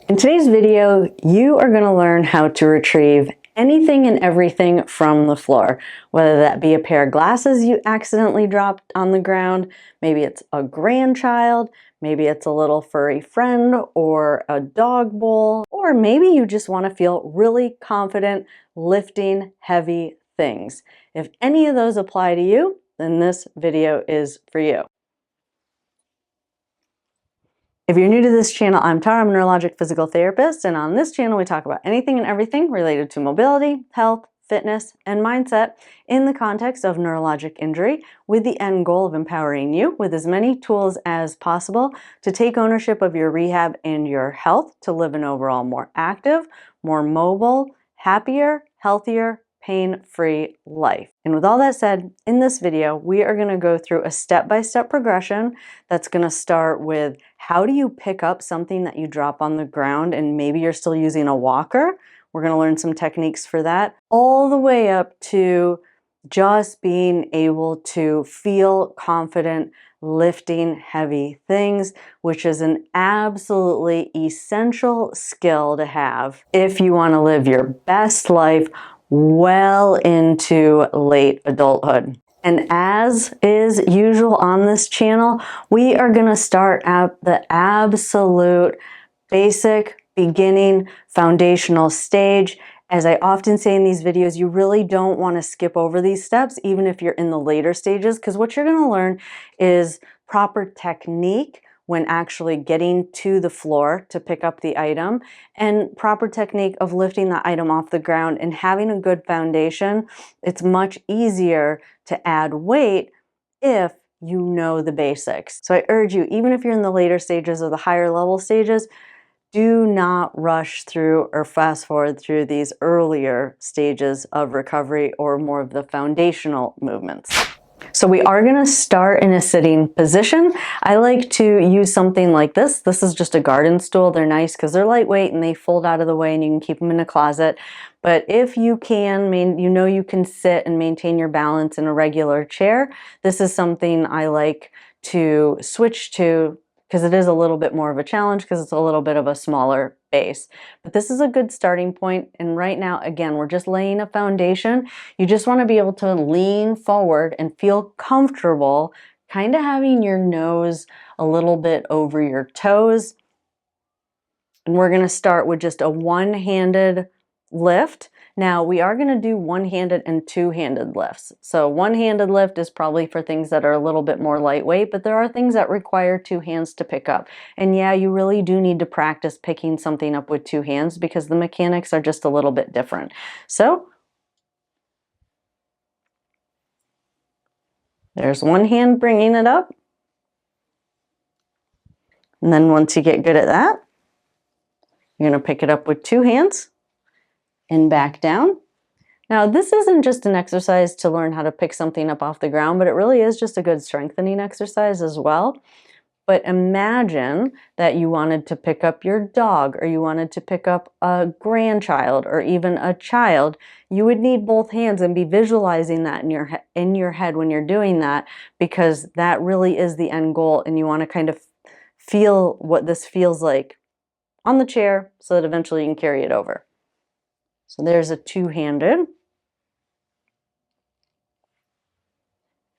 In today's video, you are going to learn how to retrieve anything and everything from the floor, whether that be a pair of glasses you accidentally dropped on the ground, maybe it's a grandchild, maybe it's a little furry friend or a dog bowl, or maybe you just want to feel really confident lifting heavy things. If any of those apply to you, then this video is for you. If you're new to this channel, I'm Tara, I'm a neurologic physical therapist, and on this channel we talk about anything and everything related to mobility, health, fitness, and mindset in the context of neurologic injury, with the end goal of empowering you with as many tools as possible to take ownership of your rehab and your health to live an overall more active, more mobile, happier, healthier, pain-free life. And with all that said, in this video, we are going to go through a step-by-step progression that's going to start with how do you pick up something that you drop on the ground and maybe you're still using a walker. We're going to learn some techniques for that, all the way up to just being able to feel confident lifting heavy things, which is an absolutely essential skill to have if you want to live your best life well into late adulthood. And as is usual on this channel, we are going to start at the absolute basic, beginning, foundational stage. As I often say in these videos, you really don't want to skip over these steps, even if you're in the later stages, because what you're going to learn is proper technique when actually getting to the floor to pick up the item, and proper technique of lifting the item off the ground and having a good foundation. It's much easier to add weight if you know the basics. So I urge you, even if you're in the later stages or the higher level stages, do not rush through or fast forward through these earlier stages of recovery or more of the foundational movements. So we are going to start in a sitting position. I like to use something like this. This is just a garden stool. They're nice because they're lightweight and they fold out of the way and you can keep them in a closet. But if you can, you can sit and maintain your balance in a regular chair. This is something I like to switch to because it is a little bit more of a challenge because it's a little bit of a smaller base. But this is a good starting point. And right now, again, we're just laying a foundation. You just want to be able to lean forward and feel comfortable, kind of having your nose a little bit over your toes. And we're going to start with just a one-handed lift. Now we are going to do one-handed and two-handed lifts. So one-handed lift is probably for things that are a little bit more lightweight, but there are things that require two hands to pick up. And yeah, you really do need to practice picking something up with two hands because the mechanics are just a little bit different. So there's one hand bringing it up. And then once you get good at that, you're going to pick it up with two hands and back down. Now, this isn't just an exercise to learn how to pick something up off the ground, but it really is just a good strengthening exercise as well. But imagine that you wanted to pick up your dog, or you wanted to pick up a grandchild, or even a child. You would need both hands and be visualizing that in your head when you're doing that, because that really is the end goal, and you want to kind of feel what this feels like on the chair so that eventually you can carry it over. So there's a two-handed.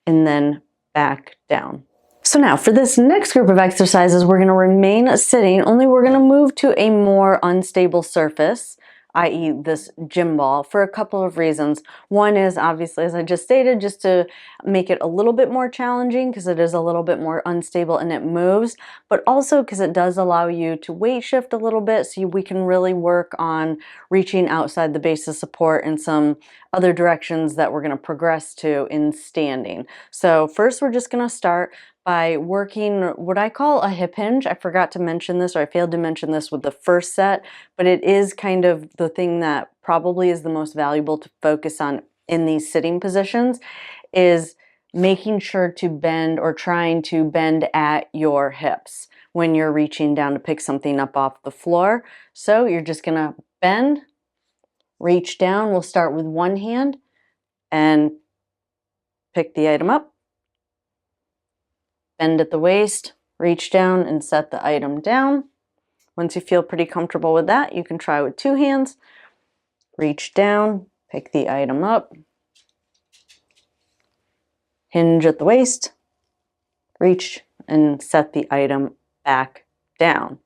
And then back down. So now for this next group of exercises, we're going to remain sitting, only we're going to move to a more unstable surface, i.e. this gym ball, for a couple of reasons. One is obviously, as I just stated, just to make it a little bit more challenging because it is a little bit more unstable and it moves, but also because it does allow you to weight shift a little bit so we can really work on reaching outside the base of support in some other directions that we're going to progress to in standing. So first we're just going to start by working what I call a hip hinge. I forgot to mention this, or I failed to mention this with the first set, but it is kind of the thing that probably is the most valuable to focus on in these sitting positions, is making sure to bend or trying to bend at your hips when you're reaching down to pick something up off the floor. So you're just going to bend, reach down. We'll start with one hand and pick the item up. Bend at the waist, reach down and set the item down. Once you feel pretty comfortable with that, you can try with 2 hands. Reach down, pick the item up, hinge at the waist, reach, and set the item back down.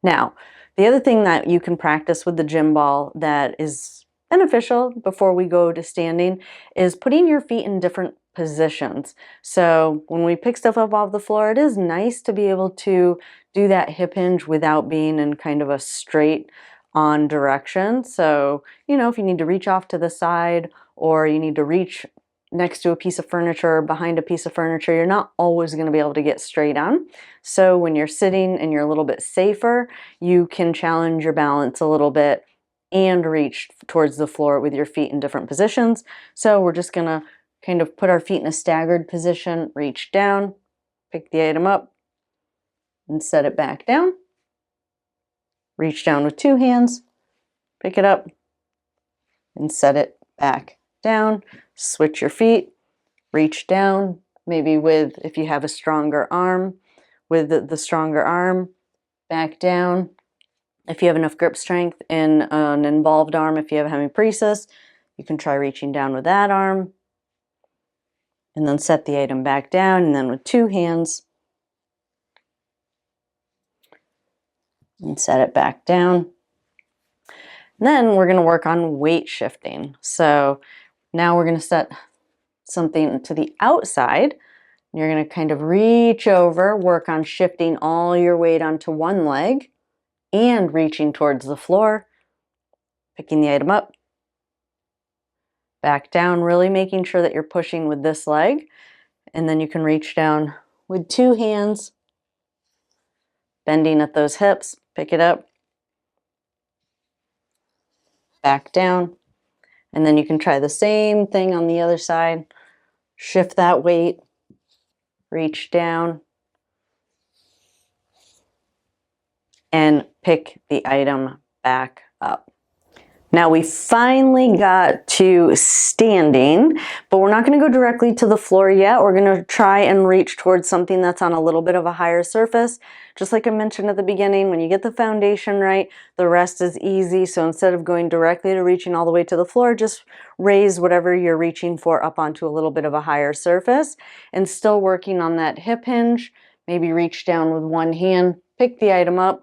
Now, the other thing that you can practice with the gym ball that is beneficial before we go to standing is putting your feet in different positions. So when we pick stuff up off the floor, it is nice to be able to do that hip hinge without being in kind of a straight on direction. So, you know, if you need to reach off to the side or you need to reach next to a piece of furniture or behind a piece of furniture, you're not always going to be able to get straight on. So when you're sitting and you're a little bit safer, you can challenge your balance a little bit and reach towards the floor with your feet in different positions. So we're just going to kind of put our feet in a staggered position, reach down, pick the item up, and set it back down. Reach down with 2 hands, pick it up, and set it back down. Switch your feet, reach down, maybe with, if you have a stronger arm, with the stronger arm, back down. If you have enough grip strength in an involved arm, if you have a hemipresis, you can try reaching down with that arm. And then set the item back down, and then with 2 hands, and set it back down. And then we're going to work on weight shifting. So now we're going to set something to the outside. You're going to kind of reach over, work on shifting all your weight onto one leg and reaching towards the floor, picking the item up, back down, really making sure that you're pushing with this leg. And then you can reach down with 2 hands, bending at those hips, pick it up, back down. And then you can try the same thing on the other side. Shift that weight, reach down, and pick the item back up. Now we finally got to standing, but we're not going to go directly to the floor yet. We're going to try and reach towards something that's on a little bit of a higher surface. Just like I mentioned at the beginning, when you get the foundation right, the rest is easy. So instead of going directly to reaching all the way to the floor, just raise whatever you're reaching for up onto a little bit of a higher surface and still working on that hip hinge. Maybe reach down with 1 hand, pick the item up,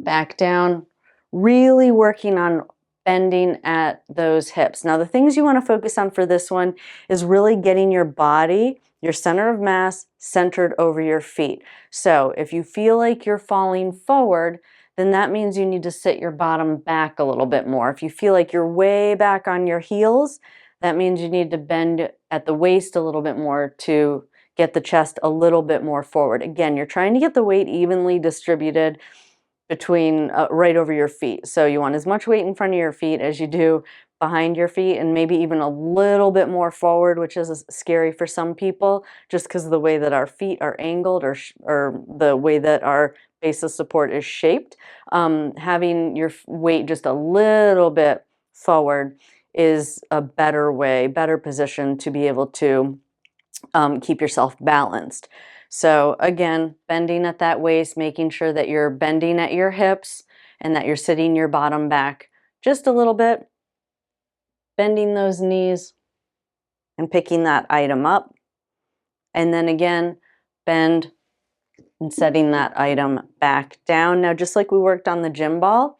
back down. Really working on bending at those hips. Now the things you want to focus on for this one is really getting your body, your center of mass, centered over your feet. So if you feel like you're falling forward, then that means you need to sit your bottom back a little bit more. If you feel like you're way back on your heels, that means you need to bend at the waist a little bit more to get the chest a little bit more forward. Again, you're trying to get the weight evenly distributed between right over your feet. So you want as much weight in front of your feet as you do behind your feet, and maybe even a little bit more forward, which is scary for some people just because of the way that our feet are angled or the way that our base of support is shaped. Having your weight just a little bit forward is a better way, better position to be able to keep yourself balanced. So again, bending at that waist, making sure that you're bending at your hips and that you're sitting your bottom back just a little bit, bending those knees and picking that item up. And then again, bend and setting that item back down. Now, just like we worked on the gym ball,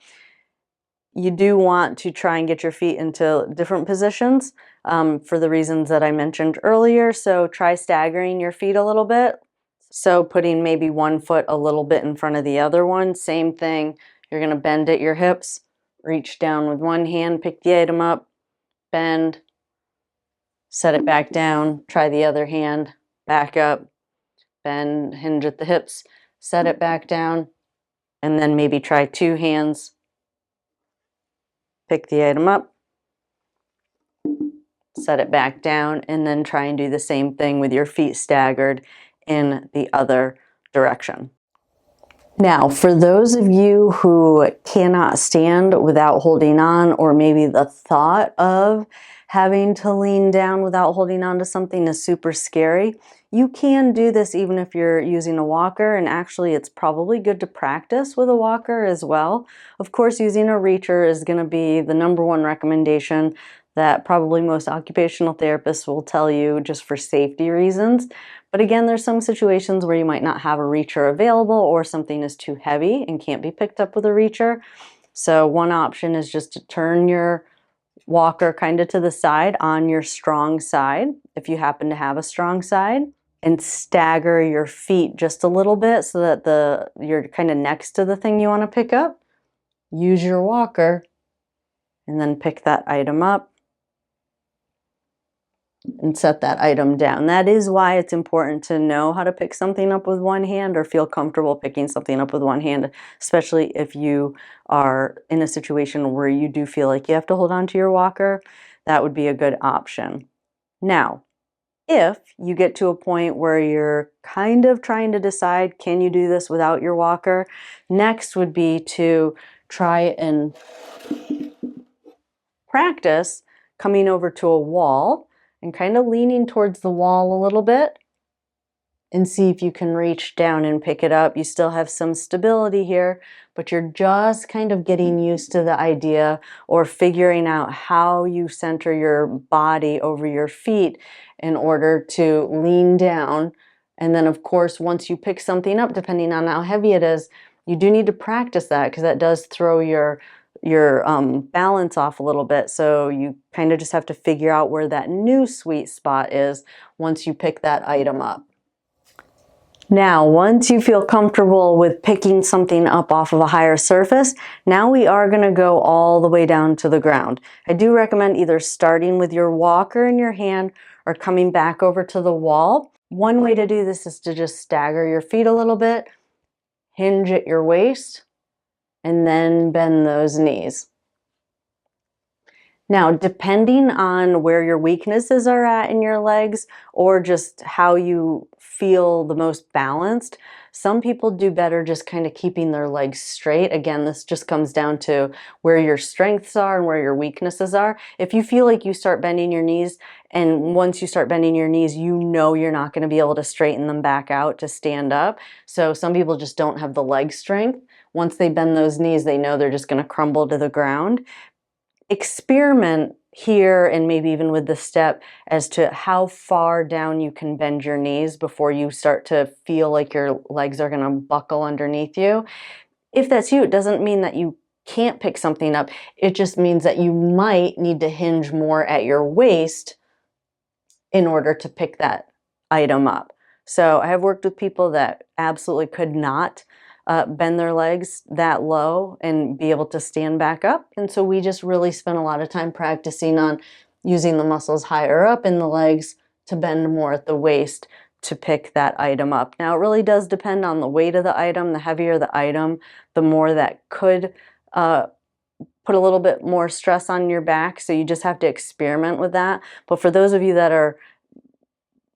you do want to try and get your feet into different positions for the reasons that I mentioned earlier. So try staggering your feet a little bit. So putting maybe one foot a little bit in front of the other one. Same thing. You're going to bend at your hips, reach down with 1 hand, pick the item up, bend, set it back down, try the other hand, back up, bend, hinge at the hips, set it back down, and then maybe try 2 hands, pick the item up, set it back down, and then try and do the same thing with your feet staggered in the other direction. Now, for those of you who cannot stand without holding on, or maybe the thought of having to lean down without holding on to something is super scary. You can do this even if you're using a walker, and actually it's probably good to practice with a walker as well. Of course, using a reacher is going to be the #1 recommendation that probably most occupational therapists will tell you just for safety reasons. But again, there's some situations where you might not have a reacher available or something is too heavy and can't be picked up with a reacher. So one option is just to turn your walker kind of to the side on your strong side, if you happen to have a strong side, and stagger your feet just a little bit so that you're kind of next to the thing you want to pick up. Use your walker and then pick that item up and set that item down. That is why it's important to know how to pick something up with one hand or feel comfortable picking something up with one hand, especially if you are in a situation where you do feel like you have to hold on to your walker. That would be a good option. Now, if you get to a point where you're kind of trying to decide, can you do this without your walker? Next would be to try and practice coming over to a wall and kind of leaning towards the wall a little bit and see if you can reach down and pick it up. You still have some stability here, but you're just kind of getting used to the idea or figuring out how you center your body over your feet in order to lean down. And then of course, once you pick something up, depending on how heavy it is, you do need to practice that because that does throw your balance off a little bit. So you kind of just have to figure out where that new sweet spot is once you pick that item up. Now, once you feel comfortable with picking something up off of a higher surface, now we are going to go all the way down to the ground. I do recommend either starting with your walker in your hand or coming back over to the wall. One way to do this is to just stagger your feet a little bit, hinge at your waist, and then bend those knees. Now, depending on where your weaknesses are at in your legs or just how you feel the most balanced, some people do better just kind of keeping their legs straight. Again, this just comes down to where your strengths are and where your weaknesses are. If you feel like you start bending your knees, and once you start bending your knees, you know you're not going to be able to straighten them back out to stand up. So some people just don't have the leg strength. Once they bend those knees, they know they're just going to crumble to the ground. Experiment here and maybe even with the step as to how far down you can bend your knees before you start to feel like your legs are going to buckle underneath you. If that's you, it doesn't mean that you can't pick something up. It just means that you might need to hinge more at your waist in order to pick that item up. So I have worked with people that absolutely could not bend their legs that low and be able to stand back up. And so we just really spent a lot of time practicing on using the muscles higher up in the legs to bend more at the waist to pick that item up. Now, it really does depend on the weight of the item. The heavier the item, the more that could put a little bit more stress on your back. So you just have to experiment with that. But for those of you that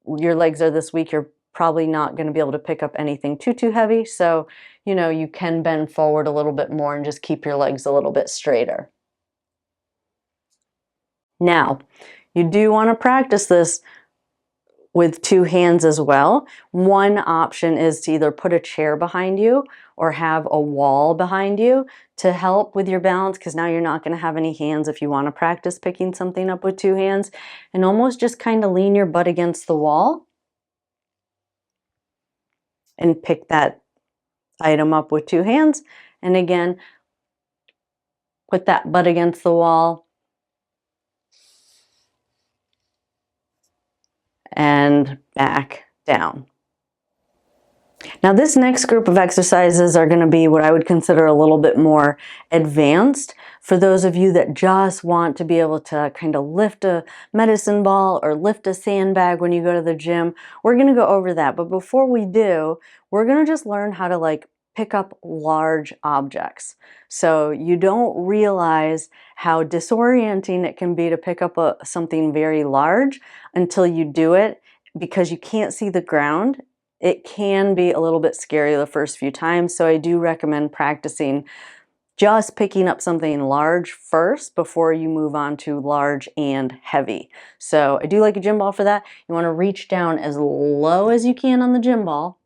your legs are this weak, you're probably not going to be able to pick up anything too heavy. So, you know, you can bend forward a little bit more and just keep your legs a little bit straighter. Now, you do want to practice this with two hands as well. One option is to either put a chair behind you or have a wall behind you to help with your balance, because now you're not going to have any hands if you want to practice picking something up with two hands, and almost just kind of lean your butt against the wall and pick that item up with two hands. And again, put that butt against the wall and back down. Now, this next group of exercises are going to be what I would consider a little bit more advanced for those of you that just want to be able to kind of lift a medicine ball or lift a sandbag when you go to the gym. We're going to go over that. But before we do, we're going to just learn how to pick up large objects. So you don't realize how disorienting it can be to pick up something very large until you do it, because you can't see the ground. It can be a little bit scary the first few times, so I do recommend practicing just picking up something large first before you move on to large and heavy. So I do like a gym ball for that. You want to reach down as low as you can on the gym ball,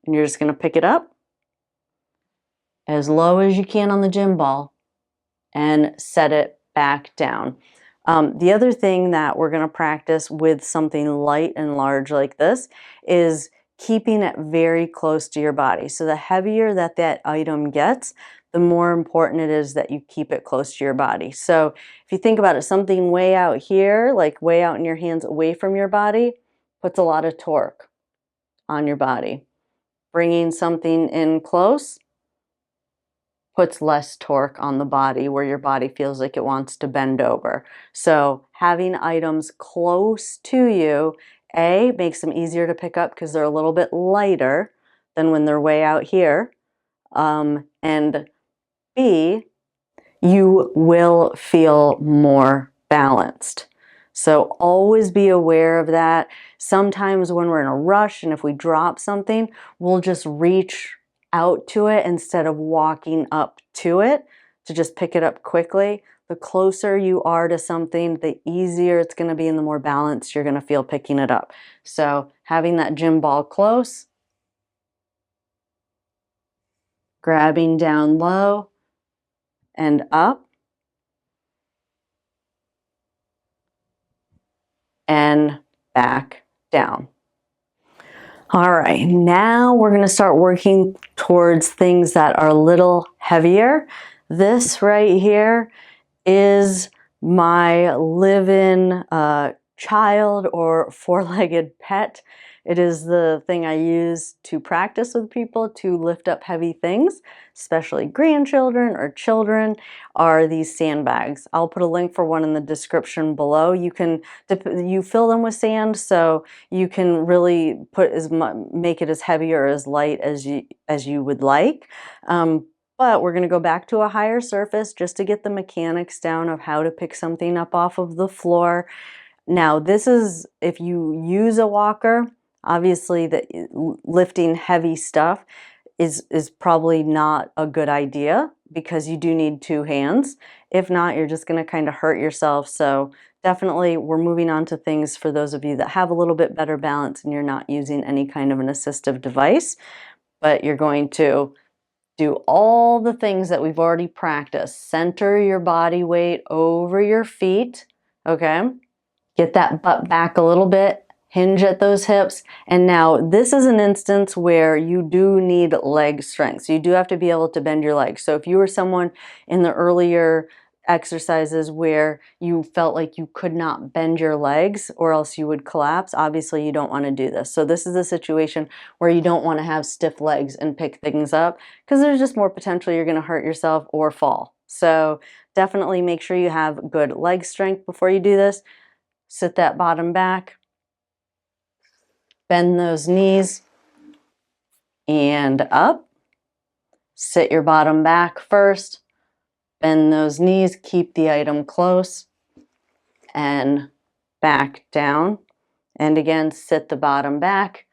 and you're just going to pick it up as low as you can on the gym ball and set it back down. The other thing that we're going to practice with something light and large like this is keeping it very close to your body. So the heavier that that item gets, the more important it is that you keep it close to your body. So if you think about it, something way out here, like way out in your hands away from your body, puts a lot of torque on your body. Bringing something in close puts less torque on the body where your body feels like it wants to bend over. So having items close to you, A, makes them easier to pick up because they're a little bit lighter than when they're way out here. And B, you will feel more balanced. So always be aware of that. Sometimes when we're in a rush and if we drop something, we'll just reach out to it instead of walking up to it to just pick it up quickly. The closer you are to something, the easier it's going to be and the more balanced you're going to feel picking it up. So having that gym ball close, grabbing down low and up, and back down. All right, now we're going to start working towards things that are a little heavier. This right here is my live-in child or four-legged pet. It is the thing I use to practice with people to lift up heavy things, especially grandchildren or children, are these sandbags. I'll put a link for one in the description below. You fill them with sand, so you can really make it as heavy or as light as you would like. But we're going to go back to a higher surface just to get the mechanics down of how to pick something up off of the floor. Now, this is, if you use a walker, obviously lifting heavy stuff is probably not a good idea because you do need two hands. If not, you're just going to kind of hurt yourself. So definitely we're moving on to things for those of you that have a little bit better balance and you're not using any kind of an assistive device, but you're going to do all the things that we've already practiced. Center your body weight over your feet, okay? Get that butt back a little bit, hinge at those hips. And now this is an instance where you do need leg strength. So you do have to be able to bend your legs. So if you were someone in the earlier exercises where you felt like you could not bend your legs or else you would collapse, obviously you don't want to do this. So this is a situation where you don't want to have stiff legs and pick things up because there's just more potential you're going to hurt yourself or fall. So definitely make sure you have good leg strength before you do this. Sit that bottom back, bend those knees and up. Sit your bottom back first, bend those knees, keep the item close and back down. And again, sit the bottom back,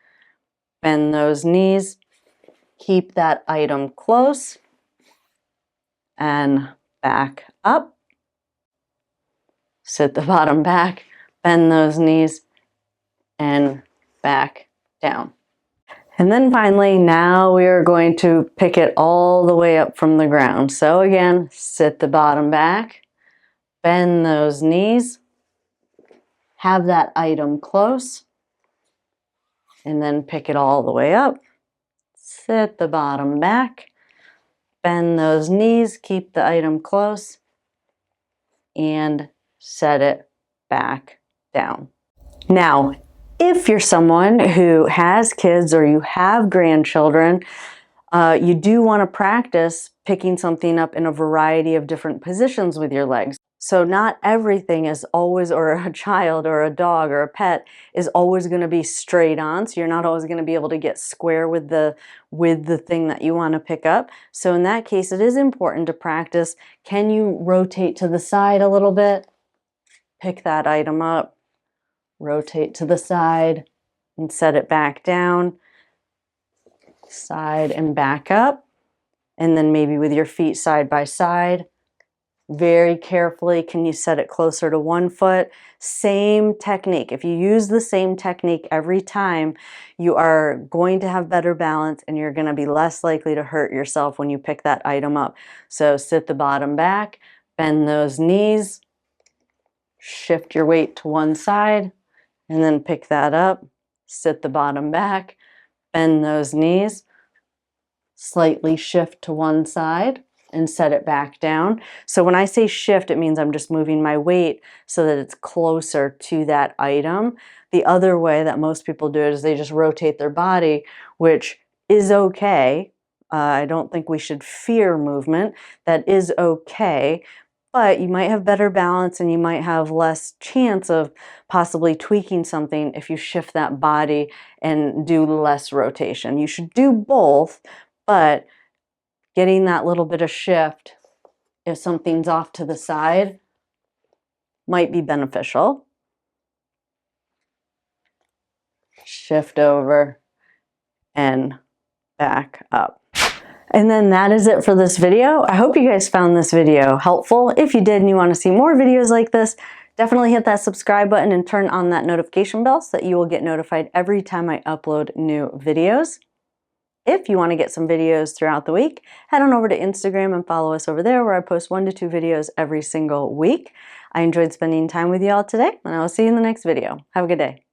bend those knees, keep that item close and back up. Sit the bottom back, bend those knees and back down. And then finally, now we are going to pick it all the way up from the ground. So again, sit the bottom back, bend those knees, have that item close, and then pick it all the way up. Sit the bottom back, bend those knees, keep the item close, and set it back down. Now, if you're someone who has kids or you have grandchildren, you do want to practice picking something up in a variety of different positions with your legs. So not everything is always, or a child or a dog or a pet is always going to be straight on. So you're not always going to be able to get square with the thing that you want to pick up. So in that case, it is important to practice. Can you rotate to the side a little bit? Pick that item up, rotate to the side and set it back down. Side and back up, And then maybe with your feet side by side, very carefully, can you set it closer to one foot? Same technique. If you use the same technique every time, you are going to have better balance and you're going to be less likely to hurt yourself when you pick that item up. So sit the bottom back, bend those knees, shift your weight to one side, and then pick that up, sit the bottom back, bend those knees, slightly shift to one side, and set it back down. So when I say shift, it means I'm just moving my weight so that it's closer to that item. The other way that most people do it is they just rotate their body, which is okay. I don't think we should fear movement. That is okay. But you might have better balance and you might have less chance of possibly tweaking something if you shift that body and do less rotation. You should do both, but getting that little bit of shift, if something's off to the side, might be beneficial. Shift over and back up. And then that is it for this video. I hope you guys found this video helpful. If you did and you want to see more videos like this, definitely hit that subscribe button and turn on that notification bell so that you will get notified every time I upload new videos. If you want to get some videos throughout the week, head on over to Instagram and follow us over there where I post 1 to 2 videos every single week. I enjoyed spending time with you all today, and I will see you in the next video. Have a good day.